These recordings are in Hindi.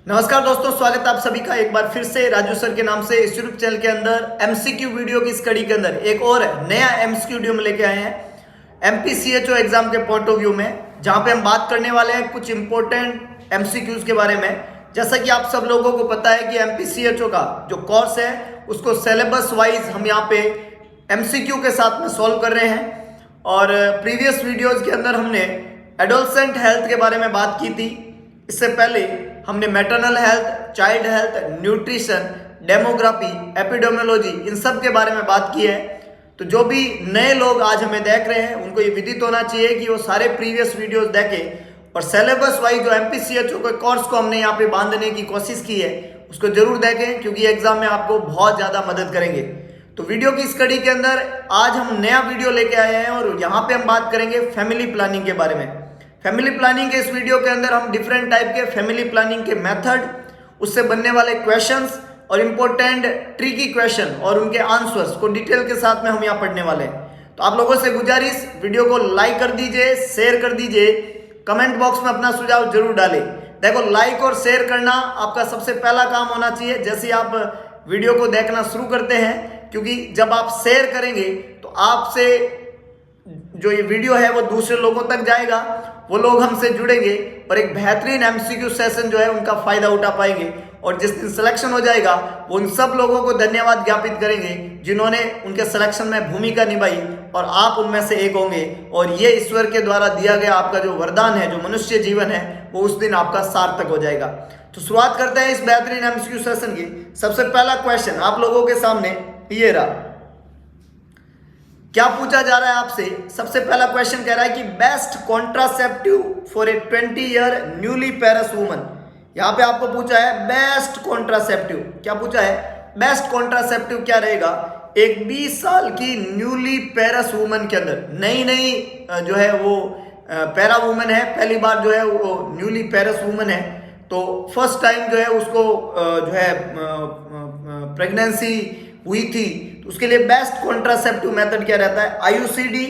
नमस्कार दोस्तों, स्वागत है आप सभी का एक बार फिर से राजू सर के नाम से इस यूट्यूब चैनल के अंदर एमसीक्यू वीडियो की इस कड़ी के अंदर एक और नया एमसीक्यू वीडियो में लेके आए हैं एमपीसीएचओ एग्जाम के पॉइंट ऑफ व्यू में, जहां पे हम बात करने वाले हैं कुछ इंपॉर्टेंट एमसीक्यूज के बारे में। जैसा कि आप सब लोगों को पता है कि एमपीसीएचओ का जो कोर्स है उसको सिलेबस वाइज हम यहाँ पे एमसीक्यू के साथ में सॉल्व कर रहे हैं। और प्रीवियस वीडियोज के अंदर हमने एडोलसेंट हेल्थ के बारे में बात की थी। इससे पहले हमने maternal health, child health, nutrition, demography, epidemiology इन सब के बारे में बात की है। तो जो भी नए लोग आज हमें देख रहे हैं उनको ये विदित होना चाहिए कि वो सारे प्रीवियस वीडियोस देखें और सिलेबस वाइज जो एमपीसीएचओ के कोर्स को हमने यहाँ पे बांधने की कोशिश की है उसको जरूर देखें, क्योंकि एग्जाम में आपको बहुत ज़्यादा मदद करेंगे। तो वीडियो की इस कड़ी के अंदर आज हम नया वीडियो लेके आए हैं और यहाँ पे हम बात करेंगे फैमिली प्लानिंग के बारे में। फैमिली प्लानिंग के इस वीडियो के अंदर हम डिफरेंट टाइप के फैमिली प्लानिंग के मेथड, उससे बनने वाले क्वेश्चंस और इंपॉर्टेंट ट्रिकी क्वेश्चन और उनके आंसर्स को डिटेल के साथ में हम यहाँ पढ़ने वाले हैं। तो आप लोगों से गुजारिश, वीडियो को लाइक कर दीजिए, शेयर कर दीजिए, कमेंट बॉक्स में अपना सुझाव जरूर डालें। देखो, लाइक और शेयर करना आपका सबसे पहला काम होना चाहिए जैसे आप वीडियो को देखना शुरू करते हैं, क्योंकि जब आप शेयर करेंगे तो आपसे जो ये वीडियो है वो दूसरे लोगों तक जाएगा, वो लोग हमसे जुड़ेंगे और एक बेहतरीन एमसीक्यू सेशन जो है उनका फायदा उठा पाएंगे। और जिस दिन सिलेक्शन हो जाएगा वो उन सब लोगों को धन्यवाद ज्ञापित करेंगे जिन्होंने उनके सिलेक्शन में भूमिका निभाई, और आप उनमें से एक होंगे। और ये ईश्वर के द्वारा दिया गया आपका जो वरदान है, जो मनुष्य जीवन है, वो उस दिन आपका सार्थक हो जाएगा। तो शुरुआत करते हैं इस बेहतरीन एमसीक्यू सेशन की। सबसे पहला क्वेश्चन आप लोगों के सामने ये रहा। क्या पूछा जा रहा है आपसे? सबसे पहला क्वेश्चन कह रहा है कि best contraceptive for a 20 year newly पेरस woman. यहां पे आपको पूछा है बेस्ट कॉन्ट्रासेप्टिव। क्या पूछा है? बेस्ट कॉन्ट्रासेप्टिव क्या रहेगा एक 20 साल की न्यूली पेरस वुमन के अंदर। नई जो है वो पैरा वुमन है, पहली बार जो है वो न्यूली पेरस वुमन है, तो फर्स्ट टाइम जो है उसको जो है प्रेगनेंसी हुई थी, तो उसके लिए बेस्ट कॉन्ट्रासेप्टिव मेथड क्या रहता है? आईयूसीडी,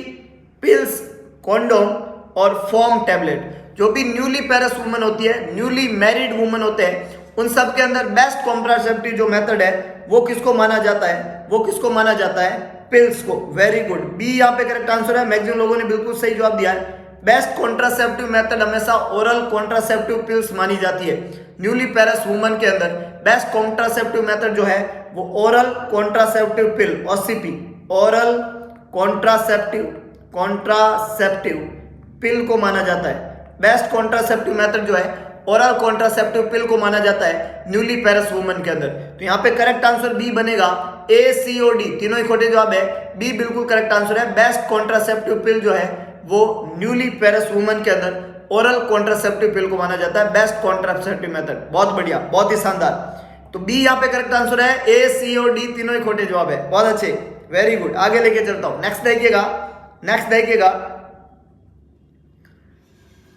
पिल्स, कॉन्डोम और फॉर्म टैबलेट। जो भी न्यूली पेरस वुमन होती है, न्यूली मैरिड वुमन होते हैं, उन सब के अंदर बेस्ट कॉन्ट्रासेप्टिव जो मेथड है वो किसको माना जाता है? वो किसको माना जाता है? पिल्स को। वेरी गुड, बी यहाँ पे करेक्ट आंसर है। मैक्सिमम लोगों ने बिल्कुल सही जवाब दिया है। बेस्ट कॉन्ट्रासेप्टिव मेथड हमेशा ओरल कॉन्ट्रासेप्टिव पिल्स मानी जाती है। न्यूली पेरस वुमन के अंदर बेस्ट कॉन्ट्रासेप्टिव मेथड जो है वो ओरल कॉन्ट्रासेप्टिव पिल, ओसीपी, ओरल कॉन्ट्रासेप्टिव पिल को माना जाता है। बेस्ट कॉन्ट्रासेप्टिव मेथड जो है ओरल कॉन्ट्रासेप्टिव पिल को माना जाता है न्यूली पेरस वुमन के अंदर। तो यहाँ पे करेक्ट आंसर बी बनेगा। ए, सी और डी तीनों ही खोटे जवाब है, बी बिल्कुल करेक्ट आंसर है। बेस्ट कॉन्ट्रासेप्टिव पिल जो है वो न्यूली पेरस वुमन के अंदर ओरल कॉन्ट्रासेप्टिव पिल को माना जाता है बेस्ट कॉन्ट्रासेप्टिव मेथड। बहुत बढ़िया, बहुत ही शानदार। तो बी यहाँ पे करेक्ट आंसर है। ए, सी और डी तीनों ही खोटे जवाब है। बहुत अच्छे, वेरी गुड। आगे लेके चलता हूं। नेक्स्ट देखिएगा।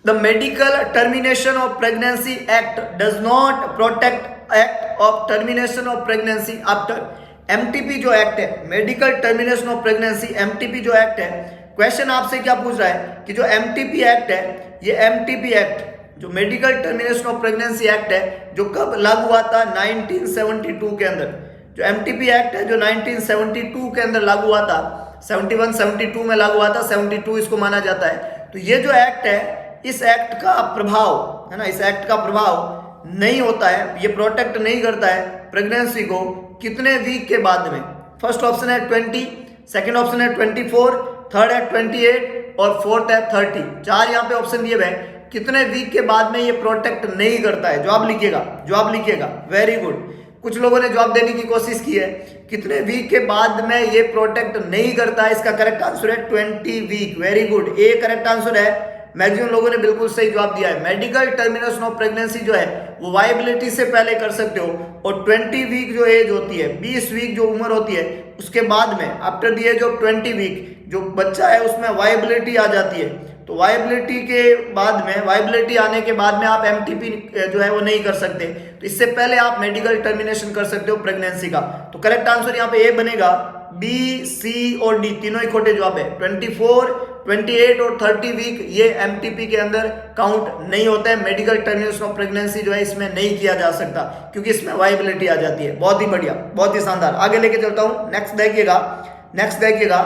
The medical termination of pregnancy act does not protect act of termination of pregnancy after. MTP जो एक्ट है, medical termination of pregnancy, MTP जो एक्ट है, क्वेश्चन आपसे क्या पूछ रहा है कि जो एमटीपी एक्ट है, ये एमटीपी एक्ट जो medical termination of pregnancy act है जो कब लागू हुआ था? 1972 के अंदर। जो एमटीपी एक्ट है जो 1972 के अंदर लागू हुआ था, 71 72 में लागू हुआ था, 72 इसको माना जाता है। तो ये जो एक्ट है, इस एक्ट का प्रभाव है ना, इस एक्ट का प्रभाव नहीं होता है, ये प्रोटेक्ट नहीं करता है प्रेगनेंसी को कितने वीक के बाद में? फर्स्ट ऑप्शन है 20, सेकेंड ऑप्शन है 24, थर्ड है 28 और फोर्थ है 30। चार यहाँ पे ऑप्शन दिए हुए। कितने वीक के बाद में ये प्रोटेक्ट नहीं करता है? जवाब लिखिएगा। Very good. कुछ लोगों ने जवाब देने की कोशिश की है, कितने वीक के बाद में ये प्रोटेक्ट नहीं करता है? इसका करेक्ट आंसर है 20 week. Very good, A correct answer है। मैक्सिमम लोगों ने बिल्कुल सही जवाब दिया है। मेडिकल टर्मिनेशन ऑफ प्रेगनेंसी जो है वो वायबिलिटी से पहले कर सकते हो, और 20 वीक जो एज होती है, 20 वीक जो उम्र होती है, उसके बाद में after the age of 20 week जो बच्चा है उसमें वायबिलिटी आ जाती है। तो वायबिलिटी के बाद में, वायबिलिटी आने के बाद में आप एमटीपी जो है वो नहीं कर सकते। तो इससे पहले आप मेडिकल टर्मिनेशन कर सकते हो प्रेगनेंसी का। तो करेक्ट आंसर यहाँ पे ए बनेगा। बी, सी और डी तीनों ही खोटे जवाब है। 24, 28 और 30 वीक ये एमटीपी के अंदर काउंट नहीं होता है। मेडिकल टर्मिनेशन ऑफ प्रेगनेंसी जो है इसमें नहीं किया जा सकता क्योंकि इसमें वायबिलिटी आ जाती है। बहुत ही बढ़िया, बहुत ही शानदार। आगे लेके चलता हूं। नेक्स्ट देखिएगा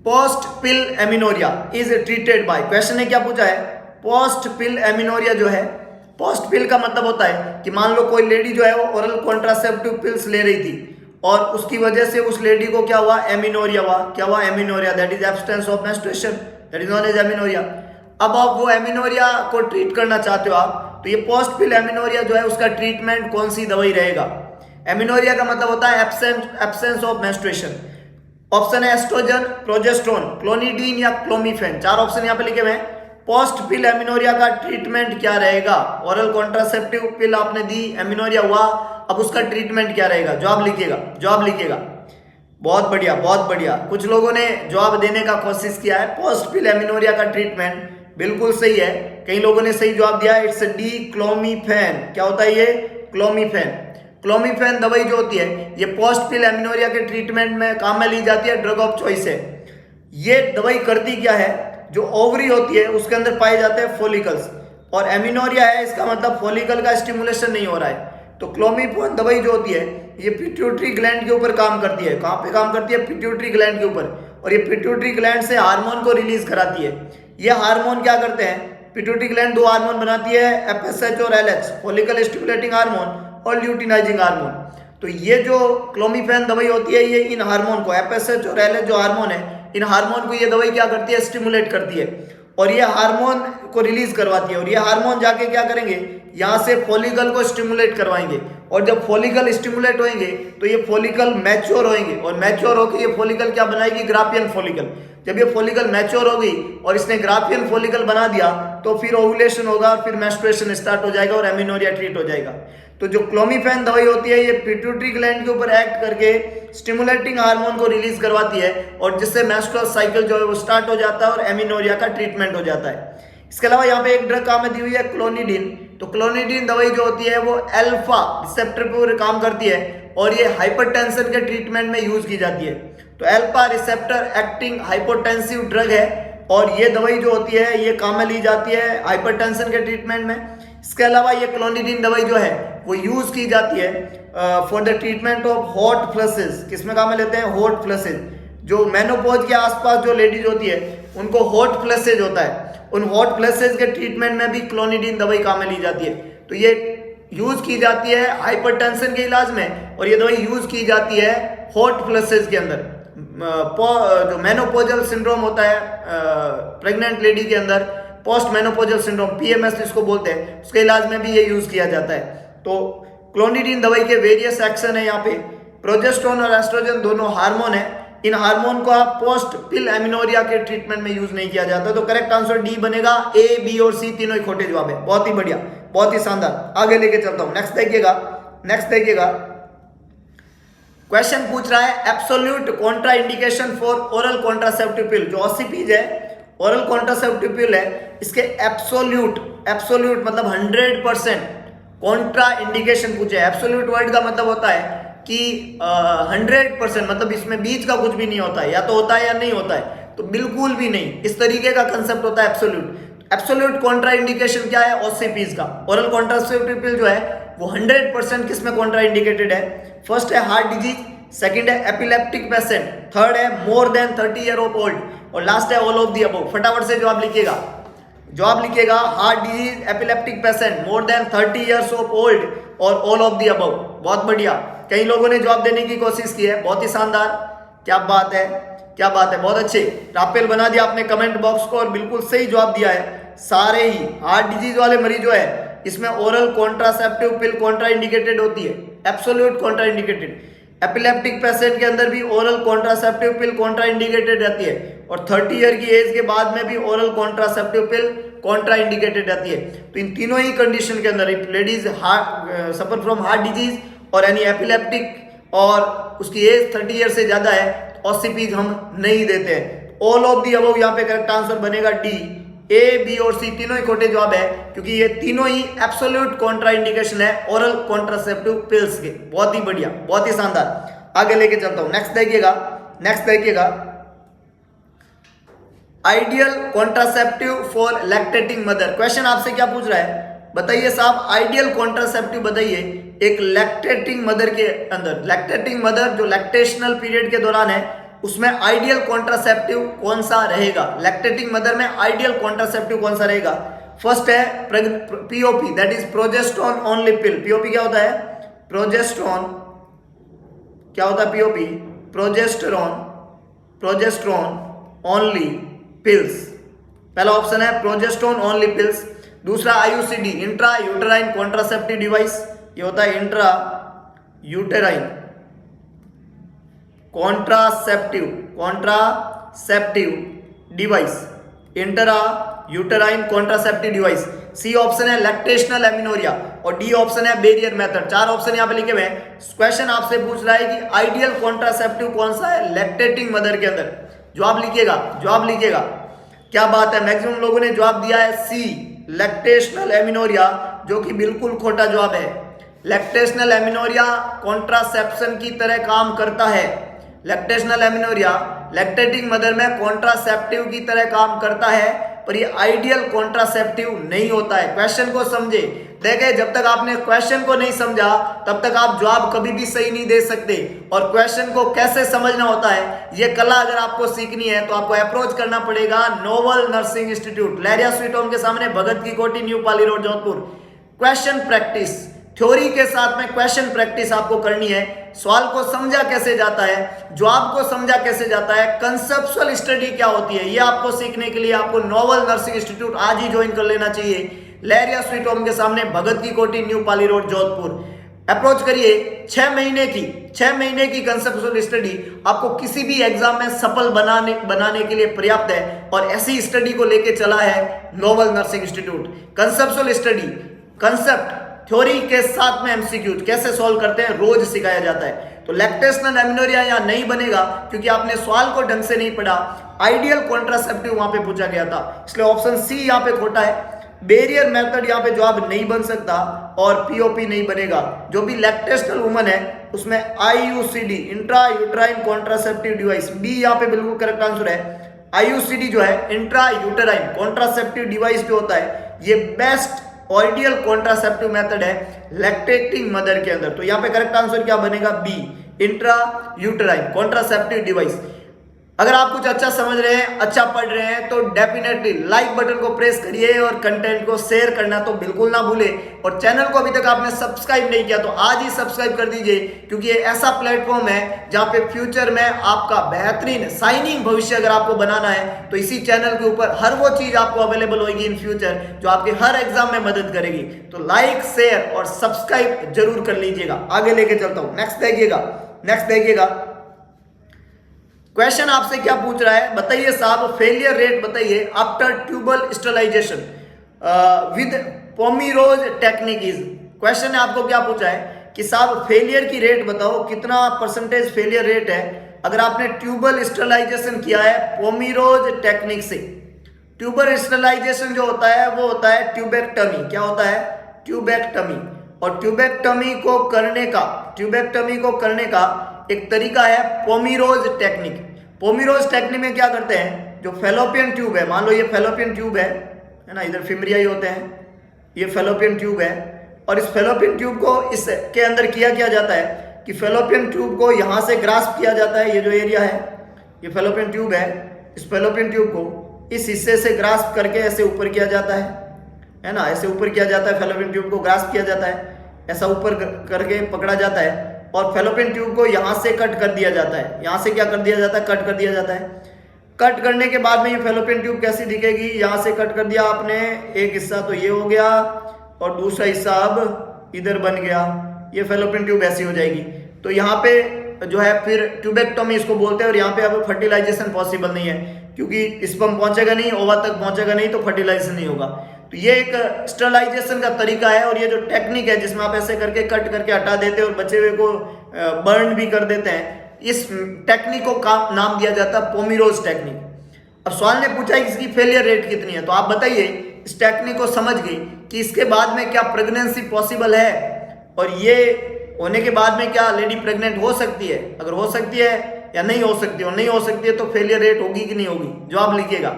post pill amenorrhoea is treated by, question ने क्या पूछा है, पोस्ट पिल एमिनोरिया जो है, पोस्ट पिल का मतलब होता है कि मान लो कोई लेडी जो है वो ओरल कॉन्ट्रासेप्टिव पिल्स ले रही थी और उसकी वजह से उस लेडी को क्या हुआ, एमिनोरिया हुआ। क्या हुआ, amenorrhoea, that is absence of menstruation, that is known as amenorrhoea. अब आप वो एमिनोरिया को ट्रीट करना चाहते हो आप, तो ये पोस्ट पिल एमिनोरिया जो है उसका ट्रीटमेंट कौन सी दवाई रहेगा। एमिनोरिया का मतलब होता है एब्सेंस ऑफ मेंस्ट्रुएशन। ऑप्शन है एस्ट्रोजन, प्रोजेस्टेरोन, क्लोनिडीन या क्लोमिफेन। चार ऑप्शन यहाँ पे लिखे हुए हैं। पोस्ट पिल एमिनोरिया का ट्रीटमेंट क्या रहेगा। ओरल कॉन्ट्रासेप्टिव पिल आपने दी, एमिनोरिया हुआ, अब उसका ट्रीटमेंट क्या रहेगा। जवाब लिखिएगा। बहुत बढ़िया। कुछ लोगों ने जवाब देने का कोशिश किया है। पोस्ट पिल एमिनोरिया का ट्रीटमेंट बिल्कुल सही है, कई लोगों ने सही जवाब दिया है। It's D, clomiphene. क्या होता है ये, क्लोमिफेन दवाई जो होती है ये पोस्ट पिल एमिनोरिया के ट्रीटमेंट में काम में ली जाती है, ड्रग ऑफ चॉइस है। ये दवाई करती क्या है, जो ओवरी होती है उसके अंदर पाए जाते हैं फॉलिकल्स, और एमिनोरिया है इसका मतलब फॉलिकल का स्टिमुलेशन नहीं हो रहा है। तो क्लोमिफेन दवाई जो होती है ये पिट्यूटरी ग्लैंड के ऊपर काम करती है। कहाँ पे काम करती है, पिट्यूटरी ग्लैंड के ऊपर, और ये पिट्यूटरी ग्लैंड से हार्मोन को रिलीज कराती है। ये हार्मोन क्या करते हैं, पिट्यूटरी ग्लैंड दो हार्मोन बनाती है, एफएसएच और एलएच, फॉलिकल स्टिमुलेटिंग हार्मोन और ल्यूटिनाइजिंग हार्मोन। तो ये जो क्लोमिफेन दवाई होती है ये इन हार्मोन को, एफएसएच और एलएच जो हार्मोन है, इन हार्मोन को ये दवाई क्या करती है, स्टिमुलेट करती है और ये हार्मोन को रिलीज करवाती है। और ये हार्मोन जाके क्या करेंगे, यहाँ से फॉलिकल को स्टिमुलेट करवाएंगे, और जब फॉलिकल स्टिमुलेट होंगे तो ये फॉलिकल मैच्योर होंगे, और मैच्योर होकर ये फॉलिकल क्या बनाएगी, ग्राफियन फॉलिकल। जब ये फॉलिकल मैच्योर हो गई और इसने ग्राफियन फॉलिकल बना दिया तो फिर ओव्यूलेशन होगा और फिर मेंस्ट्रुएशन स्टार्ट हो जाएगा और एमिनोरिया ट्रीट हो जाएगा। तो जो क्लोमिफेन दवाई होती है ये पिट्यूटरी ग्लैंड के ऊपर एक्ट करके स्टिमुलेटिंग हार्मोन को रिलीज करवाती है, और जिससे मेंस्ट्रुअल साइकिल जो है वो स्टार्ट हो जाता है और एमिनोरिया का ट्रीटमेंट हो जाता है। इसके अलावा यहाँ पे एक ड्रग काम में दी हुई है क्लोनिडीन। तो क्लोनिडीन दवाई जो होती है वो अल्फा रिसेप्टर पर काम करती है और ये हाइपरटेंशन के ट्रीटमेंट में यूज की जाती है। तो alpha receptor acting hypotensive drug है, और ये दवाई जो होती है ये काम में ली जाती है हाइपरटेंशन के ट्रीटमेंट में। इसके अलावा ये क्लोनिडीन दवाई जो है वो यूज की जाती है for the treatment of hot flushes. किसमें काम में लेते हैं, हॉट फ्लशेस। जो मेनोपॉज के आसपास जो लेडीज होती है उनको हॉट फ्लशेज होता है, उन हॉट फ्लशेज के ट्रीटमेंट में भी क्लोनिडीन दवाई काम में ली जाती है। तो ये यूज की जाती है हाइपरटेंशन के इलाज में, और ये दवाई यूज की जाती है हॉट फ्लशेज के अंदर। जो मेनोपोजल सिंड्रोम होता है प्रेग्नेंट लेडी के अंदर, पोस्ट मेनोपोजल सिंड्रोम, पीएमएस इसको बोलते हैं, उसके इलाज में भी ये यूज किया जाता है। तो क्लोनिडीन दवाई के वेरियस एक्शन है। यहाँ पे प्रोजेस्टेरोन और एस्ट्रोजन दोनों हार्मोन है, इन हार्मोन को आप पोस्ट पिल एमिनोरिया के ट्रीटमेंट में यूज नहीं किया जाता। तो करेक्ट आंसर डी बनेगा। ए, बी और सी तीनों ही खोटे जवाब है। बहुत ही बढ़िया, बहुत ही शानदार। आगे लेके चलता हूं। नेक्स्ट देखिएगा क्वेश्चन पूछ रहा है absolute Contra indication for oral contraceptive पिल। जो ओसीपीज है, ओरल कॉन्ट्रासेप्टिव पिल है, इसके एब्सोल्यूट मतलब 100% कॉन्ट्रा इंडिकेशन पूछे। एब्सोल्यूट वर्ड का मतलब होता है कि 100%, मतलब इसमें बीच का कुछ भी नहीं होता है, या तो होता है या नहीं होता है, तो बिल्कुल भी नहीं, इस तरीके का कंसेप्ट होता है एब्सोल्यूट कॉन्ट्रा इंडिकेशन क्या है, ओसीपीज का। ओरल कॉन्ट्रासेप्टिव पिल जो है वो 100% किसमें कॉन्ट्रा इंडिकेटेड है। फर्स्ट है हार्ट डिजीज, सेकंड है एपिलेप्टिक पेशेंट, थर्ड है more than 30 year of old, और लास्ट है ऑल ऑफ दी अबव। फटाफट से जवाब लिखिएगा। Heart disease, epileptic patient, more than 30 years of old और ऑल ऑफ दी अबव। बहुत बढ़िया, कई लोगों ने जवाब देने की कोशिश की है, बहुत ही शानदार, क्या बात है, बहुत अच्छे। रापेल बना दिया आपने कमेंट बॉक्स को और बिल्कुल सही जवाब दिया है। सारे ही हार्ट डिजीज वाले मरीज जो है इसमें ओरल कॉन्ट्रासेप्टिव पिल कॉन्ट्रा इंडिकेटेड होती है, absolute Contra indicated. Epileptic patient के अंदर भी ओरल कॉन्ट्रासेप्टिव पिल कॉन्ट्रा इंडिकेटेड रहती है, और 30 ईयर की एज के बाद में भी ओरल कॉन्ट्रासेप्टिव पिल कॉन्ट्रा इंडिकेटेड रहती है। तो इन तीनों ही कंडीशन के अंदर if ladies suffer from heart disease और यानी एपिलेप्टिक और उसकी एज 30 ईयर से ज्यादा है, ओसीपीज हम नहीं देते हैं। ऑल ऑफ दी अबव यहाँ पे करेक्ट आंसर बनेगा डी। ए, बी और सी तीनों ही खोटे जवाब है, क्योंकि ये तीनों ही एब्सोल्यूट कॉन्ट्रा इंडिकेशन है ओरल कॉन्ट्रासेप्टिव पिल्स के। बहुत ही बढ़िया, बहुत ही शानदार। आगे लेके चलता हूं। नेक्स्ट देखिएगा ideal contraceptive for lactating mother. Question आपसे क्या पूछ रहा है, बताइए साहब आइडियल कॉन्ट्रासेप्टिव बताइए एक लैक्टेटिंग मदर के अंदर। लैक्टेटिंग मदर जो लैक्टेशनल पीरियड के दौरान है उसमें आइडियल कॉन्ट्रासेप्टिव कौन सा रहेगा, लैक्टेटिंग मदर में आइडियल कॉन्ट्रासेप्टिव कौन सा रहेगा। फर्स्ट है POP, that is progesterone only pill. POP क्या होता है, प्रोजेस्टेरोन, क्या होता है पीओपी, प्रोजेस्टेरोन ओनली पिल्स। पहला ऑप्शन है प्रोजेस्टेरोन ओनली पिल्स। दूसरा IUCD, intra uterine contraceptive device, ये होता है intra uterine contraceptive device, intra uterine contraceptive device. C option है लैक्टेशनल एमिनोरिया और डी ऑप्शन है बेरियर मेथड। चार ऑप्शन यहां पे लिखे हुए हैं। क्वेश्चन आपसे पूछ रहा है कि आइडियल कॉन्ट्रासेप्टिव कौन सा है लैक्टेटिंग मदर के अंदर। जवाब लिखिएगा। क्या बात है, मैक्सिमम लोगों ने जवाब दिया है सी लैक्टेशनल एमिनोरिया, जो कि बिल्कुल खोटा जवाब है। लैक्टेशनल एमिनोरिया कॉन्ट्रासेप्शन की तरह काम करता है। लैक्टेशनल एमिनोरिया लैक्टेटिंग मदर में कॉन्ट्रासेप्टिव की तरह काम करता है, पर ये आइडियल कॉन्ट्रासेप्टिव नहीं होता है। क्वेश्चन को समझे, देखे जब तक आपने क्वेश्चन को नहीं समझा तब तक आप जवाब कभी भी सही नहीं दे सकते। और क्वेश्चन को कैसे समझना होता है ये कला अगर आपको सीखनी है तो आपको अप्रोच करना पड़ेगा Novel nursing Institute, Lahariya sweet home के सामने, Bhagat ki Kothi, new Pali road, Jodhpur. Question practice, theory के साथ में क्वेश्चन प्रैक्टिस आपको करनी है। सवाल को समझा कैसे जाता है, जवाब को समझा कैसे जाता है, कंसेप्चुअल स्टडी क्या होती है, ये आपको सीखने के लिए आपको नोवल नर्सिंग इंस्टीट्यूट आज ही ज्वाइन कर लेना चाहिए। लहरिया स्वीट होम के सामने, Bhagat ki Kothi, new Pali road, Jodhpur. Approach करिए। 6 महीने की कंसेप्चुअल स्टडी आपको किसी भी एग्जाम में सफल बनाने के लिए पर्याप्त है, और ऐसी स्टडी को लेके चला है novel nursing institute. Conceptual study, concept theory के साथ में एमसीक्यू कैसे सॉल्व करते हैं रोज सिखाया जाता है। तो लैक्टेशनल एमिनोरिया यहां नहीं बनेगा क्योंकि आपने सवाल को ढंग से नहीं पढ़ा। आइडियल कॉन्ट्रासेप्टिव वहां पे पूछा गया था, इसलिए ऑप्शन सी यहां पे खोटा है। बेरियर मेथड यहां पे जवाब नहीं बन सकता और पीओपी नहीं बनेगा। जो भी लैक्टेशनल वुमन है उसमें IUCD, intra uterine contraceptive device, B यहां पे बिल्कुल करेक्ट आंसर है। आईयूसीडी जो है इंट्रा यूटेराइन कॉन्ट्रासेप्टिव डिवाइस जो होता है ये बेस्ट आइडियल कॉन्ट्रासेप्टिव मेथड है लैक्टेटिंग मदर के अंदर। तो यहां पे करेक्ट आंसर क्या बनेगा, B intra uterine contraceptive device. अगर आप कुछ अच्छा समझ रहे हैं, अच्छा पढ़ रहे हैं तो डेफिनेटली लाइक बटन को प्रेस करिए और कंटेंट को शेयर करना तो बिल्कुल ना भूले। और चैनल को अभी तक आपने सब्सक्राइब नहीं किया तो आज ही सब्सक्राइब कर दीजिए, क्योंकि ये ऐसा प्लेटफॉर्म है जहां पे फ्यूचर में आपका बेहतरीन शाइनिंग भविष्य अगर आपको बनाना है तो इसी चैनल के ऊपर हर वो चीज आपको अवेलेबल होगी इन फ्यूचर जो आपके हर एग्जाम में मदद करेगी। तो लाइक, शेयर और सब्सक्राइब जरूर कर लीजिएगा। आगे लेके चलता हूं, नेक्स्ट देखिएगा। क्वेश्चन आपसे क्या पूछ रहा है, बताइए साहब फेलियर रेट बताइए after tubal sterilisation with Pomeroy technique is. Question ने आपको क्या पूछा है कि साहब फेलियर की रेट बताओ, कितना परसेंटेज फेलियर रेट है अगर आपने ट्यूबल स्टरलाइजेशन किया है पोमीरोज टेक्निक से। ट्यूबल स्टरलाइजेशन जो होता है वो होता है ट्यूबेक्टमी। क्या होता है, ट्यूबेक्टमी। और ट्यूबेक्टमी को करने का एक तरीका है पोमीरोज टेक्निक। पोमीरोज टेक्निक में क्या करते हैं, जो फेलोपियन ट्यूब है, मान लो ये फेलोपियन ट्यूब है ना, इधर फिमरिया ही होते हैं, ये फेलोपियन ट्यूब है, और इस फेलोपियन ट्यूब को इसके अंदर क्या जाता है कि फेलोपियन ट्यूब को यहां से ग्रास्प किया जाता है। ये जो एरिया है ये फेलोपियन ट्यूब है, इस फेलोपियन ट्यूब को इस हिस्से से ग्रास्प करके ऐसे ऊपर किया जाता है ना, ऐसे ऊपर किया जाता है, फेलोपियन ट्यूब को ग्रास्प किया जाता है, ऐसा ऊपर करके पकड़ा जाता है, और फेलोपियन ट्यूब को यहां से कट कर दिया जाता है। यहां से क्या कर दिया जाता है, कट कर दिया जाता है। कट करने के बाद में ये फेलोपियन ट्यूब कैसी दिखेगी, यहां से कट कर दिया आपने, एक हिस्सा तो ये हो गया और दूसरा हिस्सा अब इधर बन गया, ये फेलोपियन ट्यूब ऐसी हो जाएगी। तो यहाँ पे जो है फिर ट्यूबेक्टोमी इसको बोलते हैं, और यहाँ पे अब फर्टिलाइजेशन पॉसिबल नहीं है क्योंकि स्पर्म पहुंचेगा नहीं, ओवा तक पहुंचेगा नहीं, तो फर्टिलाइजेशन नहीं होगा। तो ये एक स्टरलाइजेशन का तरीका है, और ये जो टेक्निक है जिसमें आप ऐसे करके कट करके हटा देते हैं और बचे हुए को बर्न भी कर देते हैं, इस टेक्निक को नाम दिया जाता है पोमीरोज टेक्निक। अब सवाल ने पूछा कि इसकी फेलियर रेट कितनी है, तो आप बताइए इस टेक्निक को समझ गए कि इसके बाद में क्या प्रेगनेंसी पॉसिबल है, और ये होने के बाद में क्या लेडी प्रेग्नेंट हो सकती है, अगर हो सकती है या नहीं हो सकती है, और नहीं हो सकती है तो फेलियर रेट होगी कि नहीं होगी। जवाब लिखिएगा।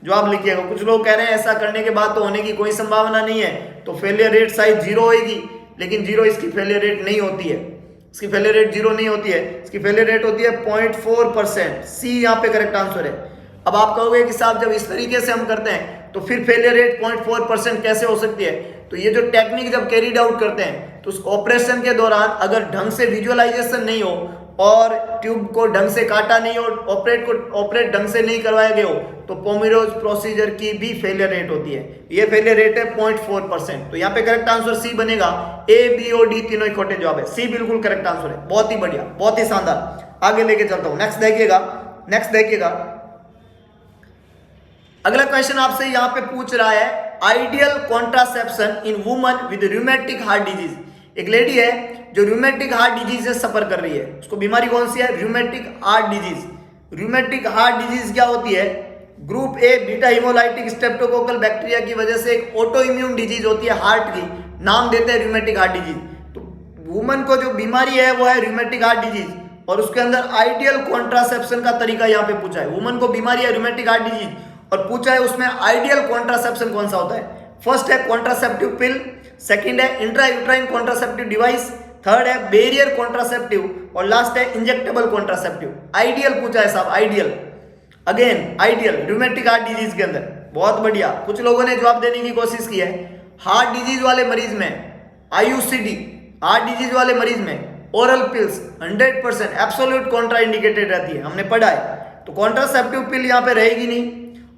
जो आप लिखिएगा। कुछ लोग कह रहे हैं ऐसा करने के बाद तो होने की कोई संभावना नहीं है, तो फेलियर रेट शायद 0 होगी, लेकिन 0 इसकी फेलियर रेट नहीं होती है, इसकी फेलियर रेट 0 नहीं होती है, इसकी फेलियर रेट होती है 0.4%। सी यहाँ पे करेक्ट आंसर है। अब आप कहोगे कि साहब जब इस तरीके से हम करते हैं तो फिर फेलियर रेट 0.4% कैसे हो सकती है? तो ये जो टेक्निक जब कैरीड आउट करते हैं तो उस ऑपरेशन के दौरान अगर ढंग से विजुअलाइजेशन नहीं हो और ट्यूब को ढंग से काटा नहीं हो, ऑपरेट ढंग से नहीं करवाया गया हो, तो पोमेरोज प्रोसीजर की भी फेलियर रेट होती है। ये फेलियर रेट है 0.4%। तो यहाँ पे करेक्ट आंसर सी बनेगा। ए, बी और डी तीनों इकट्ठे जवाब है, सी बिल्कुल करेक्ट आंसर है। बहुत ही बढ़िया, बहुत ही शानदार। आगे लेके चलता हूं, नेक्स्ट देखिएगा। अगला क्वेश्चन आपसे यहाँ पे पूछ रहा है ideal contraception in woman with rheumatic heart disease. एक लेडी है जो रूमेटिक हार्ट डिजीज से सफर कर रही है, उसको बीमारी कौन सी है? Rheumatic heart disease. Rheumatic heart disease क्या होती है? Group A beta haemolytic streptococcal bacteria की वजह से एक ऑटो इम्यून डिजीज होती है हार्ट की, नाम देते हैं रूमेटिक हार्ट डिजीज। तो वुमन को जो बीमारी है वो है रूमेटिक हार्ट डिजीज, और उसके अंदर आइडियल कॉन्ट्रासेप्शन का तरीका यहाँ पे पूछा है। वुमन को बीमारी है रूमेटिक हार्ट डिजीज और पूछा है उसमें आइडियल कॉन्ट्रासेप्शन कौन सा होता है। फर्स्ट है कॉन्ट्रासेप्टिव पिल, सेकंड है इंट्रायूट्राइन कॉन्ट्रासेप्टिव डिवाइस, थर्ड है बेरियर कॉन्ट्रासेप्टिव और लास्ट है इंजेक्टेबल कॉन्ट्रासेप्टिव। आइडियल पूछा है साहब, ideal. Again ideal rheumatic heart disease के अंदर। बहुत बढ़िया, कुछ लोगों ने जवाब देने की कोशिश की है। हार्ट डिजीज वाले मरीज में आईयूसीडी, हार्ट डिजीज वाले मरीज में oral pills 100% absolute Contra indicated रहती है, हमने पढ़ा है। तो कॉन्ट्रासेप्टिव पिल यहाँ पे रहेगी नहीं,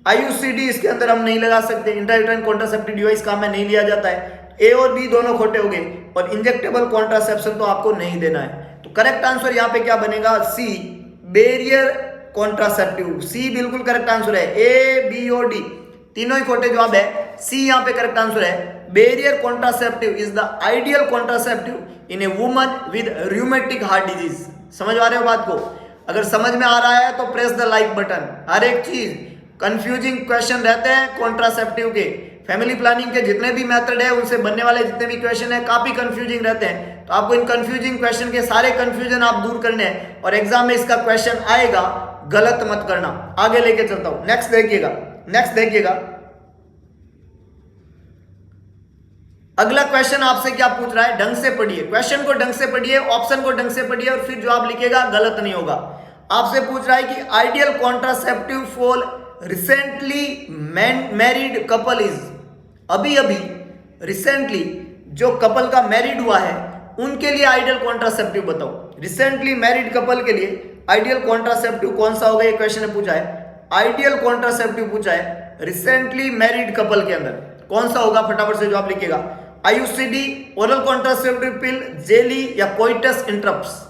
आईयूसीडी इसके अंदर हम नहीं लगा सकते, इंट्रायूट्राइन कॉन्ट्रासेप्टिव डिवाइस काम में नहीं लिया जाता है। ए और बी दोनों खोटे हो गए, और इंजेक्टेबल कॉन्ट्रासेप्शन तो आपको नहीं देना है। तो करेक्ट आंसर यहाँ पे क्या बनेगा? सी, बेरियर कॉन्ट्रासेप्टिव। सी बिल्कुल करेक्ट आंसर है। ए, बी और डी तीनों ही खोटे जवाब है, सी यहाँ पे करेक्ट आंसर है। Barrier contraceptive is the ideal contraceptive in a woman with rheumatic heart disease. समझ आ रहे हो बात को? अगर समझ में आ रहा है तो प्रेस द लाइक बटन। हर एक चीज कंफ्यूजिंग क्वेश्चन रहते हैं कॉन्ट्रासेप्टिव के, फैमिली प्लानिंग के जितने भी मेथड है उनसे बनने वाले जितने भी क्वेश्चन है काफी कंफ्यूजिंग रहते हैं। तो आपको इन कंफ्यूजिंग क्वेश्चन के सारे कंफ्यूजन आप दूर करने हैं, और एग्जाम में इसका क्वेश्चन आएगा, गलत मत करना। आगे लेके चलता हूं, नेक्स्ट देखिएगा। अगला क्वेश्चन आपसे क्या पूछ रहा है? ढंग से पढ़िए, क्वेश्चन को ढंग से पढ़िए, ऑप्शन को ढंग से पढ़िए और फिर जवाब लिखिएगा, गलत नहीं होगा। आपसे पूछ रहा है कि ideal contraceptive for recently married couple is. अभी रिसेंटली जो कपल का मैरिड हुआ है उनके लिए आइडियल कॉन्ट्रासेप्टिव बताओ। रिसेंटली मैरिड कपल के लिए आइडियल कॉन्ट्रासेप्टिव कौन सा होगा, ये क्वेश्चन ने पूछा है। आइडियल कॉन्ट्रासेप्टिव पूछा है रिसेंटली मैरिड कपल के अंदर कौन सा होगा, फटाफट से जवाब लिखिएगा। आईयूसीडी, ओरल कॉन्ट्रासेप्टिव पिल, जेली या कोइटस इंटरप्ट्स।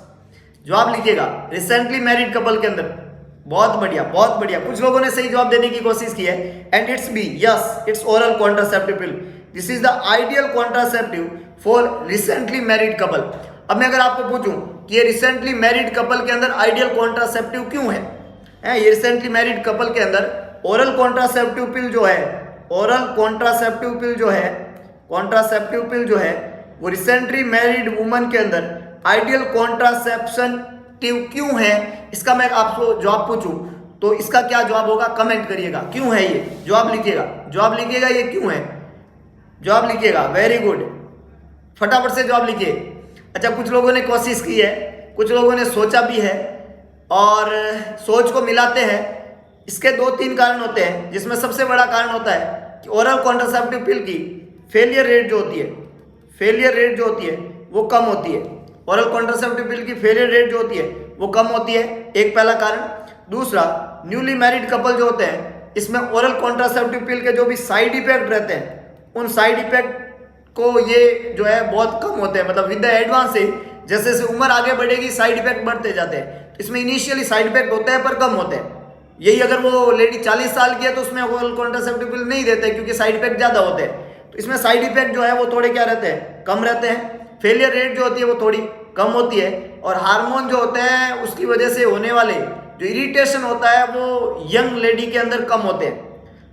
जवाब लिखिएगा रिसेंटली मैरिड कपल के अंदर। बहुत बढ़िया। कुछ लोगों ने सही जवाब देने की कोशिश की है, and it's B, yes it's oral contraceptive pill. This is the ideal contraceptive for recently married couple. अब मैं अगर आपको पूछूं कि ये रिसेंटली मैरिड कपल के अंदर आइडियल कॉन्ट्रासेप्टिव क्यों है, ये रिसेंटली मैरिड कपल के अंदर ओरल कॉन्ट्रासेप्टिव पिल जो है, ओरल कॉन्ट्रासेप्टिव पिल जो है वो रिसेंटली मैरिड वुमन के अंदर आइडियल कॉन्ट्रासेप्शन क्यों है, इसका मैं आपको जवाब पूछूं तो इसका क्या जवाब होगा, कमेंट करिएगा। क्यों है ये, जवाब लिखिएगा ये क्यों है, जवाब लिखिएगा। वेरी गुड, फटाफट से जवाब लिखिए। अच्छा, कुछ लोगों ने कोशिश की है, कुछ लोगों ने सोचा भी है और सोच को मिलाते हैं। इसके 2-3 कारण होते हैं, जिसमें सबसे बड़ा कारण होता है कि ओरल कॉन्ट्रासेप्टिव पिल की फेलियर रेट जो होती है वो कम होती है। ओरल कॉन्ट्रासेप्टिव पिल की फेलियर रेट जो होती है वो कम होती है, एक पहला कारण। दूसरा, न्यूली मैरिड कपल जो होते हैं इसमें ओरल कॉन्ट्रासेप्टिव पिल के जो भी साइड इफेक्ट रहते हैं उन साइड इफेक्ट को ये जो है बहुत कम होते हैं, मतलब विद द एडवांस से जैसे जैसे उम्र आगे बढ़ेगी साइड इफेक्ट बढ़ते जाते हैं। तो इसमें इनिशियली साइड इफेक्ट होते हैं पर कम होते हैं। यही अगर वो लेडी 40 साल की है तो उसमें ओरल कॉन्ट्रासेप्टिव पिल नहीं देते क्योंकि साइड इफेक्ट ज्यादा होते हैं। तो इसमें साइड इफेक्ट जो है वो थोड़े क्या रहते हैं, कम रहते हैं। फेलियर रेट जो होती है वो थोड़ी कम होती है, और हार्मोन जो होते हैं उसकी वजह से होने वाले जो इरिटेशन होता है वो यंग लेडी के अंदर कम होते हैं।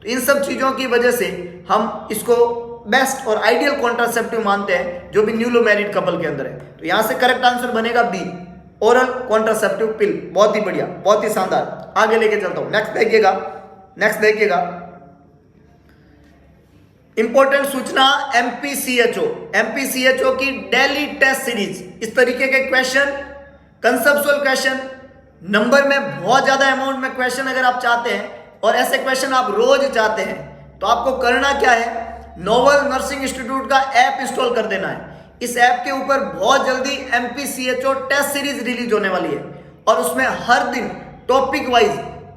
तो इन सब चीज़ों की वजह से हम इसको बेस्ट और आइडियल कॉन्ट्रासेप्टिव मानते हैं जो भी न्यूली मैरिड कपल के अंदर है। तो यहाँ से करेक्ट आंसर बनेगा बी, ओरल कॉन्ट्रासेप्टिव पिल। बहुत ही बढ़िया, बहुत ही शानदार। आगे लेके चलता हूँ, नेक्स्ट देखिएगा। इंपॉर्टेंट सूचना, एमपीसीएचओ की डेली टेस्ट सीरीज, इस तरीके के क्वेश्चन, कंसेप्चुअल क्वेश्चन, नंबर में बहुत ज्यादा अमाउंट में क्वेश्चन अगर आप चाहते हैं और ऐसे क्वेश्चन आप रोज चाहते हैं तो आपको करना क्या है, नोवल नर्सिंग इंस्टीट्यूट का ऐप इंस्टॉल कर देना है। इस ऐप के ऊपर बहुत जल्दी एमपीसीएचओ टेस्ट सीरीज रिलीज होने वाली है और उसमें हर दिन टॉपिक वाइज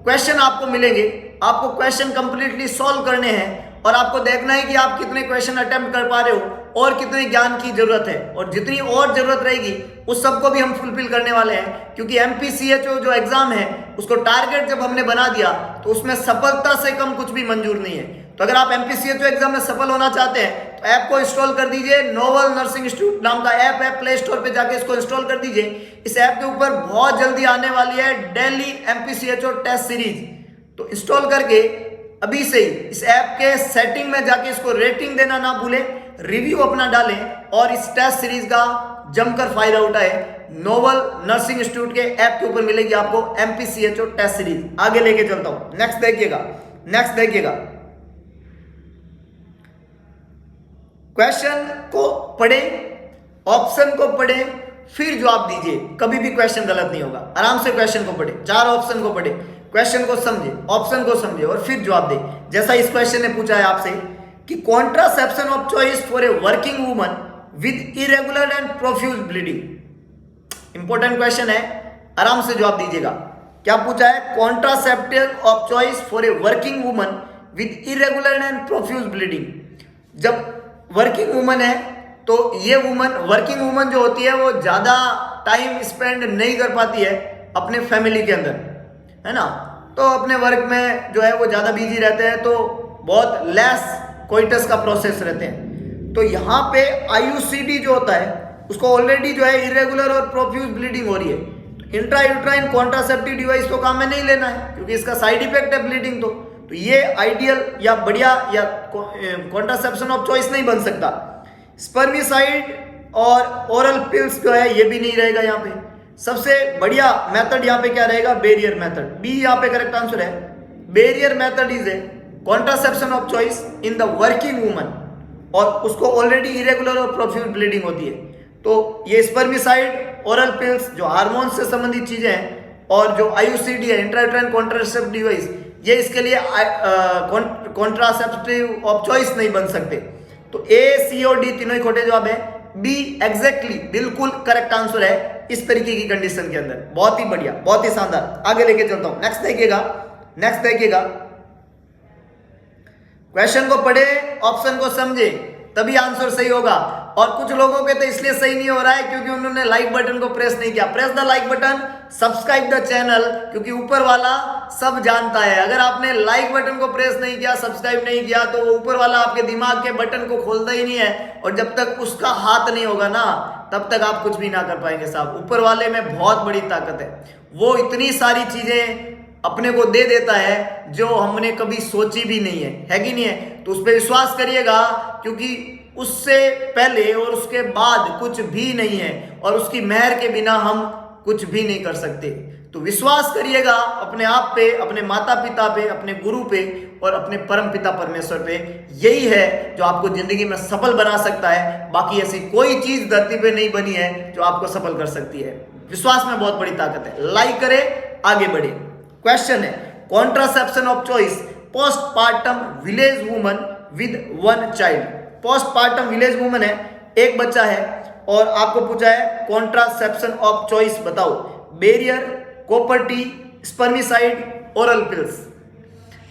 क्वेश्चन आपको मिलेंगे। आपको क्वेश्चन कंप्लीटली सॉल्व करने हैं और आपको देखना है कि आप कितने क्वेश्चन अटेम्प्ट कर पा रहे हो और कितने ज्ञान की जरूरत है, और जितनी और जरूरत रहेगी उस सबको भी हम फुलफिल करने वाले हैं। क्योंकि एमपीसीएचओ जो एग्जाम है उसको टारगेट जब हमने बना दिया तो उसमें सफलता से कम कुछ भी मंजूर नहीं है। तो अगर आप एमपीसीएचओ एग्जाम में सफल होना चाहते हैं तो ऐप को इंस्टॉल कर दीजिए। नोवल नर्सिंग इंस्टीट्यूट नाम का ऐप है, प्ले स्टोर पे जाके इसको इंस्टॉल कर दीजिए। इस ऐप के ऊपर बहुत जल्दी आने वाली है डेली एमपीसीएचओ टेस्ट सीरीज। तो इंस्टॉल करके अभी से ही इस ऐप के सेटिंग में जाके इसको रेटिंग देना ना भूलें, रिव्यू अपना डालें और इस टेस्ट सीरीज का जमकर फायदा उठाए। नोवल नर्सिंग इंस्टीट्यूट के ऐप के ऊपर मिलेगी आपको एमपीसीएचओ टेस्ट सीरीज। आगे लेके चलता हूं, नेक्स्ट देखिएगा। क्वेश्चन को पढ़े, ऑप्शन को पढ़े, फिर जवाब दीजिए। कभी भी क्वेश्चन गलत नहीं होगा। आराम से क्वेश्चन को पढ़े, 4 ऑप्शन को पढ़े, क्वेश्चन को समझे, ऑप्शन को समझे और फिर जवाब दे। जैसा इस क्वेश्चन ने पूछा है आपसे कि contraception of choice for a working woman with irregular and profuse bleeding. Important question है, आराम से जवाब दीजिएगा। क्या पूछा है? Contraceptive of choice for a working woman with irregular and profuse bleeding. जब वर्किंग वुमन है तो ये वर्किंग वुमन जो होती है वो ज्यादा टाइम स्पेंड नहीं कर पाती है अपने फैमिली के अंदर, है ना। तो अपने वर्क में जो है वो ज्यादा बिजी रहते हैं, तो बहुत लेस कोइटस का प्रोसेस रहते हैं। तो यहाँ पे आईयूसीडी जो होता है उसको ऑलरेडी जो है इरेगुलर और प्रोफ्यूज ब्लीडिंग हो रही है। तो इंट्रा यूट्राइन कॉन्ट्रासेप्टिव डिवाइस तो काम में नहीं लेना है क्योंकि इसका साइड इफेक्ट है ब्लीडिंग। तो ये आइडियल या बढ़िया या कॉन्ट्रासेप्शन ऑफ चॉइस नहीं बन सकता। स्पर्मिसाइड और ओरल पिल्स जो है ये भी नहीं रहेगा यहाँ पे। सबसे बढ़िया मेथड यहाँ पे क्या रहेगा? Barrier method. बी यहाँ पे करेक्ट आंसर है। Barrier method is a contraception of choice in the working woman, और उसको ऑलरेडी इरेगुलर और प्रोफ्यूज ब्लीडिंग होती है। तो ये स्पर्मिसाइड, ओरल पिल्स जो हार्मोन से संबंधित चीजें हैं, और जो आईयूसीडी है इंट्रायूट्राइन कॉन्ट्रासेप्टिव डिवाइस, ये इसके लिए कॉन्ट्रासेप्टिव ऑफ चॉइस नहीं बन सकते। तो ए, सी और डी तीनों ही खोटे जवाब है। बी एग्जैक्टली बिल्कुल करेक्ट आंसर है इस तरीके की कंडीशन के अंदर। बहुत ही बढ़िया, बहुत ही शानदार। आगे लेके चलता हूं, नेक्स्ट देखिएगा। क्वेश्चन को पढ़े, ऑप्शन को समझे, तभी आंसर सही होगा। और कुछ लोगों के तो इसलिए सही नहीं हो रहा है क्योंकि उन्होंने लाइक बटन को प्रेस नहीं किया। Press the like button, subscribe the channel, क्योंकि ऊपर वाला सब जानता है। अगर आपने लाइक बटन को प्रेस नहीं किया, सब्सक्राइब नहीं किया, तो वो ऊपर वाला आपके दिमाग के बटन को खोलता ही नहीं है, और जब तक उसका हाथ नहीं होगा ना तब तक आप कुछ भी ना कर पाएंगे साहब। ऊपर वाले में बहुत बड़ी ताकत है, वो इतनी सारी चीजें अपने को दे देता है जो हमने कभी सोची भी नहीं है कि नहीं है? तो उस पर विश्वास करिएगा, क्योंकि उससे पहले और उसके बाद कुछ भी नहीं है, और उसकी मेहर के बिना हम कुछ भी नहीं कर सकते। तो विश्वास करिएगा अपने आप पे, अपने माता पिता पे, अपने गुरु पे और अपने परम पिता परमेश्वर पे। यही है जो आपको जिंदगी में सफल बना सकता है। बाकी ऐसी कोई चीज धरती पे नहीं बनी है जो आपको सफल कर सकती है। विश्वास में बहुत बड़ी ताकत है। लाइक करें, आगे बढ़े। क्वेश्चन है contraception of choice postpartum village woman with 1 child. Postpartum village woman है, एक बच्चा है, और आपको पूछा है कॉन्ट्रासेप्शन ऑफ चॉइस बताओ। Barrier, copper T, spermicide, oral pills.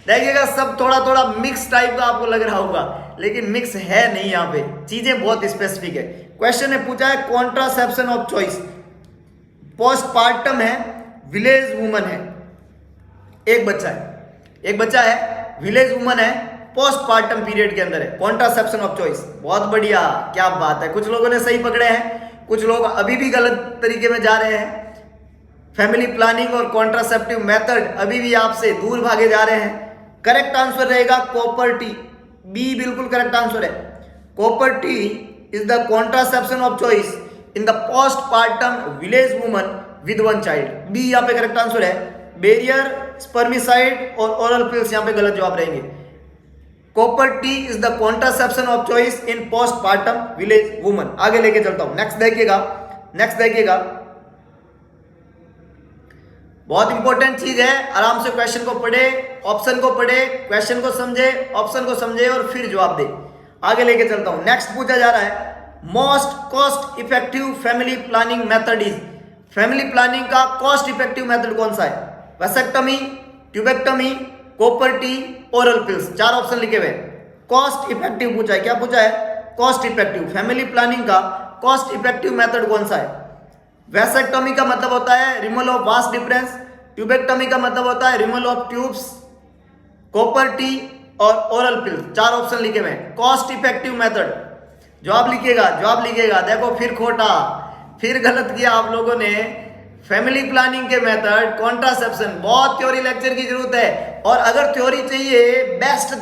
देखिएगा सब थोड़ा थोड़ा मिक्स टाइप का आपको लग रहा होगा, लेकिन मिक्स है नहीं। यहाँ पे चीजें बहुत स्पेसिफिक है। क्वेश्चन ने पूछा है कॉन्ट्रासेप्शन ऑफ चॉइस, पोस्टपार्टम है, विलेज वुमन है, एक बच्चा है, विलेज वुमन है, पोस्टपार्टम पीरियड के अंदर है, कॉन्ट्रासेप्शन ऑफ चॉइस। बहुत बढ़िया, क्या बात है। कुछ लोगों ने सही पकड़े हैं, कुछ लोग अभी भी गलत तरीके में जा रहे हैं। फैमिली प्लानिंग और कॉन्ट्रासेप्टिव मेथड अभी भी आपसे दूर भागे जा रहे हैं। करेक्ट आंसर रहेगा कॉपर टी। बी बिल्कुल करेक्ट आंसर है। Copper T is the contraception of choice in the postpartum village woman with 1 child. B यहाँ पे करेक्ट आंसर है। बेरियर, स्पर्मिसाइड और ओरल पिल्स यहाँ पे गलत जवाब रहेंगे। Copper T is the contraception of choice in postpartum village woman. आगे लेके चलता हूं, नेक्स्ट देखिएगा, बहुत इंपॉर्टेंट चीज है। आराम से क्वेश्चन को पढ़े, ऑप्शन को पढ़े, क्वेश्चन को समझे, ऑप्शन को समझे और फिर जवाब दे। आगे लेके चलता हूं, नेक्स्ट पूछा जा रहा है most cost effective family planning method is. Family planning का कॉस्ट इफेक्टिव मेथड कौन सा है? Vasectomy, tubectomy, copper T, oral pills. 4 option लिखे हुए। कॉस्ट इफेक्टिव पूछा है, क्या पूछा है? Cost effective. फैमिली प्लानिंग का कॉस्ट इफेक्टिव मेथड कौन सा है? वैसेक्टमी का मतलब होता है removal of vas deferens, tubectomy का मतलब होता है removal of tubes, copper T और ओरल पिल्स। 4 ऑप्शन लिखे हुए। कॉस्ट इफेक्टिव मेथड जवाब लिखिएगा। देखो फिर खोटा, फिर गलत किया आप लोगों ने। फैमिली प्लानिंग के मेथड, कॉन्ट्रासेप्शन, बहुत थ्योरी लेक्चर की जरूरत है। और अगर थ्योरी चाहिए, बेस्ट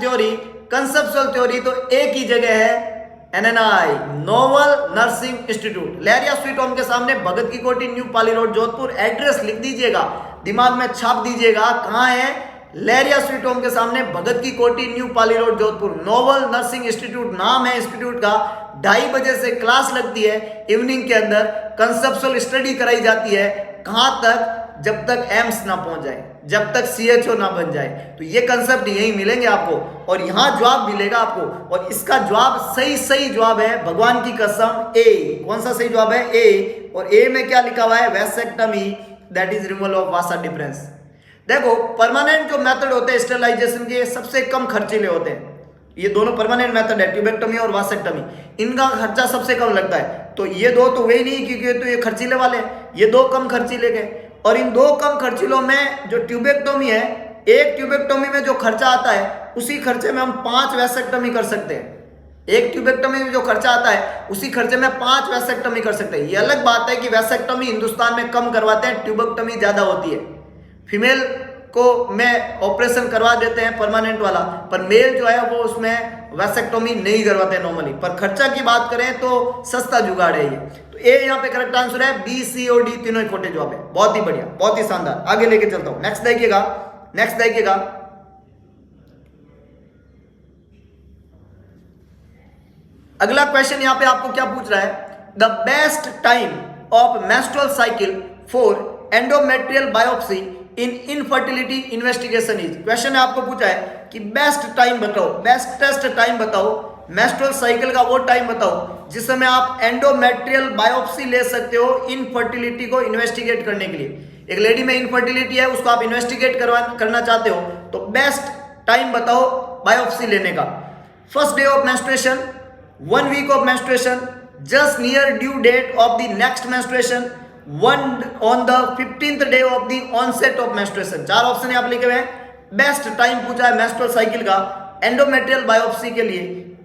थ्योरी, कंसेप्चुअल थ्योरी, तो एक ही जगह है NNI, novel nursing Institute, Lahariya sweet home के सामने, Bhagat ki Kothi, new Pali road, Jodhpur. Address लिख दीजिएगा, दिमाग में छाप दीजिएगा। कहाँ है? लहरिया स्वीट होम के सामने, Bhagat ki Kothi, new Pali road, Jodhpur. Novel nursing Institute नाम है इंस्टीट्यूट का। 2:30 बजे से क्लास लगती है इवनिंग के अंदर। कंसेप्चुअल स्टडी कराई जाती है। कहां तक? जब तक एम्स ना पहुंच जाए, जब तक CHO ना बन जाए। तो ये कंसेप्ट यही मिलेंगे आपको और यहां जवाब मिलेगा आपको। और इसका जवाब सही जवाब है, भगवान की कसम, ए। कौन सा सही जवाब है? ए। और ए में क्या लिखा हुआ है? Vasectomy, that is removal of वास्टर डिफरेंस। देखो परमानेंट जो मेथड होते हैं स्टेरिलाइजेशन के, सबसे कम खर्चीले होते हैं। ये दोनों परमानेंट मेथड है, ट्यूबेक्टमी और वासेक्टमी। इनका खर्चा सबसे कम लगता है। तो ये दो तो वे ही नहीं, क्योंकि तो ये खर्चीले वाले हैं। ये 2 कम खर्चीले गए। और इन 2 कम खर्चीलों में जो ट्यूबेक्टमी है, एक ट्यूबेक्टमी में जो खर्चा आता है, उसी खर्चे में हम 5 वैसेक्टमी कर सकते हैं। एक ट्यूबेक्टमी में जो खर्चा आता है, उसी खर्चे में 5 वैसेक्टमी कर सकते हैं। ये अलग बात है कि वैसेक्टमी हिंदुस्तान में कम करवाते हैं, ट्यूबेक्टमी ज्यादा होती है। फीमेल को में ऑपरेशन करवा देते हैं परमानेंट वाला, पर मेल जो है वो उसमें वैसेक्टोमी नहीं करवाते हैं नॉर्मली। पर खर्चा की बात करें तो सस्ता जुगाड़ है ये। तो ए यहाँ पे करेक्ट आंसर है। B, C और D तीनों ही खोटे जवाब है। बहुत ही बढ़िया, बहुत ही शानदार। आगे लेके चलता हूं, नेक्स्ट देखिएगा। अगला क्वेश्चन यहाँ पे आपको क्या पूछ रहा है? The best time of menstrual cycle for endometrial biopsy in infertility investigation is. Question आपको पूछा है कि बेस्टेस्ट टाइम बताओ, मेंस्ट्रुअल साइकिल का वो टाइम बताओ जिस समय आप एंडोमेट्रियल बायोप्सी ले सकते हो इनफर्टिलिटी को इन्वेस्टिगेट करने के लिए। एक लेडी में इनफर्टिलिटी है, उसको आप इन्वेस्टिगेट करना चाहते हो, तो बेस्ट टाइम बताओ बायोप्सी लेने का। First day of menstruation, 1 week of menstruation, just near due date of the next menstruation, on the 15th day of the onset of menstruation। 4 option यहाँ पे लिखे हुए हैं। बेस्ट टाइम पूछा है मेंस्ट्रुअल साइकिल का एंडोमेट्रियल बायोप्सी के लिए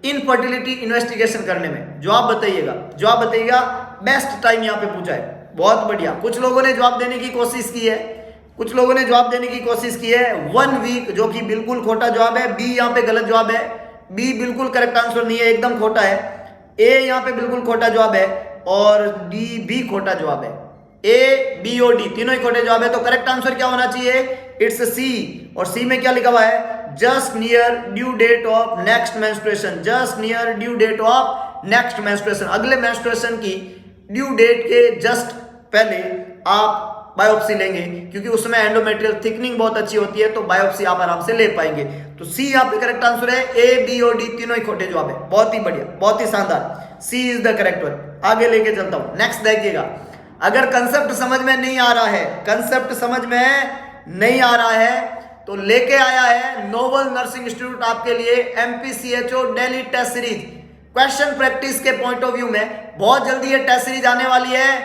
इनफर्टिलिटी इन्वेस्टिगेशन करने में। जवाब बताइएगा। बेस्ट टाइम यहाँ पे पूछा है। बहुत बढ़िया। कुछ लोगों ने जवाब देने की कोशिश की है 1 वीक, जो कि बिल्कुल खोटा जवाब है। बी यहाँ पे गलत जवाब है। बी बिल्कुल करेक्ट आंसर नहीं है, एकदम खोटा है। ए यहाँ पे बिल्कुल खोटा जवाब है और डी भी खोटा जवाब है। A, B और D तीनों ही खोटे जवाब है। तो करेक्ट आंसर क्या होना चाहिए? It's C। और C में क्या लिखा हुआ है? Just near due date of next menstruation. Just near due date of next menstruation, अगले मेंस्ट्रुएशन की ड्यू डेट के जस्ट पहले आप बायोप्सी लेंगे, क्योंकि उसमें एंडोमेट्रियल थिकनिंग बहुत अच्छी होती है, तो बायोप्सी आप आराम से ले पाएंगे। तो C यहाँ पे करेक्ट आंसर है। A, B और D तीनों ही खोटे जवाब है। बहुत ही बढ़िया, बहुत ही शानदार। C is the correct one. आगे लेके चलता हूं, नेक्स्ट देखिएगा। अगर कंसेप्ट समझ में नहीं आ रहा है, तो लेके आया है नोवल नर्सिंग इंस्टीट्यूट आपके लिए MPCHO daily test series. Question practice के पॉइंट ऑफ व्यू में बहुत जल्दी ये टेस्ट सीरीज आने वाली है।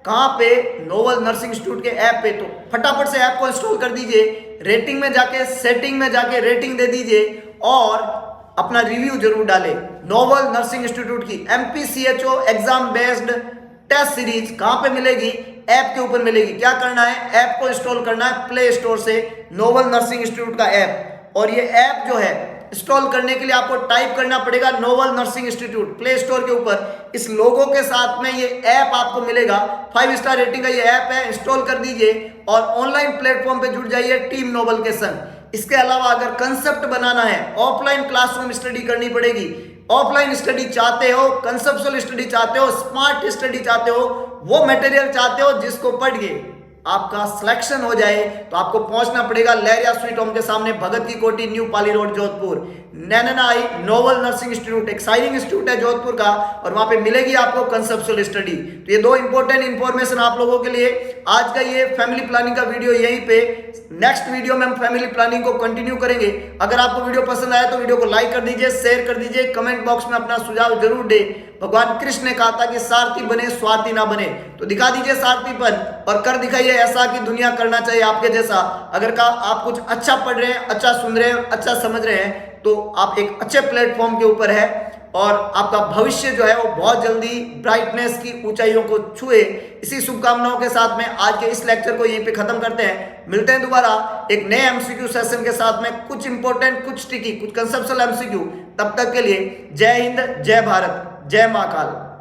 कहां पे? नोवल नर्सिंग इंस्टीट्यूट के ऐप पे। तो फटाफट से ऐप को इंस्टॉल कर दीजिए, रेटिंग में जाके सेटिंग में जाके रेटिंग दे दीजिए और अपना रिव्यू जरूर डालें। नोवल नर्सिंग इंस्टीट्यूट की MPCHO exam based test series कहां पे मिलेगी? ऐप के ऊपर मिलेगी। क्या करना है? ऐप को इंस्टॉल करना है प्ले स्टोर से, नोवल नर्सिंग इंस्टीट्यूट का ऐप। और ये ऐप जो है इंस्टॉल करने के लिए आपको टाइप करना पड़ेगा Novel nursing institute play store के ऊपर। इस लोगो के साथ में ये ऐप आपको मिलेगा। 5 स्टार रेटिंग का ये ऐप है, इंस्टॉल कर दीजिए और ऑनलाइन प्लेटफॉर्म पे जुड़ जाइए टीम नोवल के संग। इसके अलावा अगर कंसेप्ट बनाना है, ऑफलाइन क्लासरूम स्टडी करनी पड़ेगी। ऑफलाइन स्टडी चाहते हो, कंसेप्चुअल स्टडी चाहते हो, स्मार्ट स्टडी चाहते हो, वो मटेरियल चाहते हो जिसको पढ़ के आपका सिलेक्शन हो जाए, तो आपको पहुंचना पड़ेगा लहरिया स्वीट होम के सामने, भगत की कोठी, न्यू पाली रोड, जोधपुर। नैननाई नोवल नर्सिंग इंस्टीट्यूट एक साइनिंग इंस्टीट्यूट है जोधपुर का, और वहां पे मिलेगी आपको कंसेप्चुअल स्टडी। तो ये दो इंपॉर्टेंट इंफॉर्मेशन आप लोगों के लिए। आज का ये फैमिली प्लानिंग का वीडियो यहीं पे, नेक्स्ट वीडियो में हम फैमिली प्लानिंग को कंटिन्यू करेंगे। अगर आपको वीडियो पसंद आया तो वीडियो को लाइक कर दीजिए, शेयर कर दीजिए, कमेंट बॉक्स में अपना सुझाव जरूर दे। भगवान कृष्ण ने कहा था कि सारथी बने, स्वार्थी ना बने, तो दिखा दीजिए सारथीपन और कर दिखाइए ऐसा कि दुनिया करना चाहिए आपके जैसा। अगर आप कुछ अच्छा पढ़ रहे हैं, अच्छा सुन रहे हैं, अच्छा समझ रहे हैं, तो आप एक अच्छे प्लेटफॉर्म के ऊपर है और आपका भविष्य जो है वो बहुत जल्दी ब्राइटनेस की ऊंचाइयों को छुए। इसी शुभकामनाओं के साथ में आज के इस लेक्चर को यहीं पे खत्म करते हैं। मिलते हैं दोबारा एक नए एमसीक्यू सेशन के साथ में, कुछ इंपॉर्टेंट, कुछ ट्रिकी, कुछ कंसेप्चुअल एमसीक्यू। तब तक के लिए जय हिंद, जय भारत, जय महाकाल।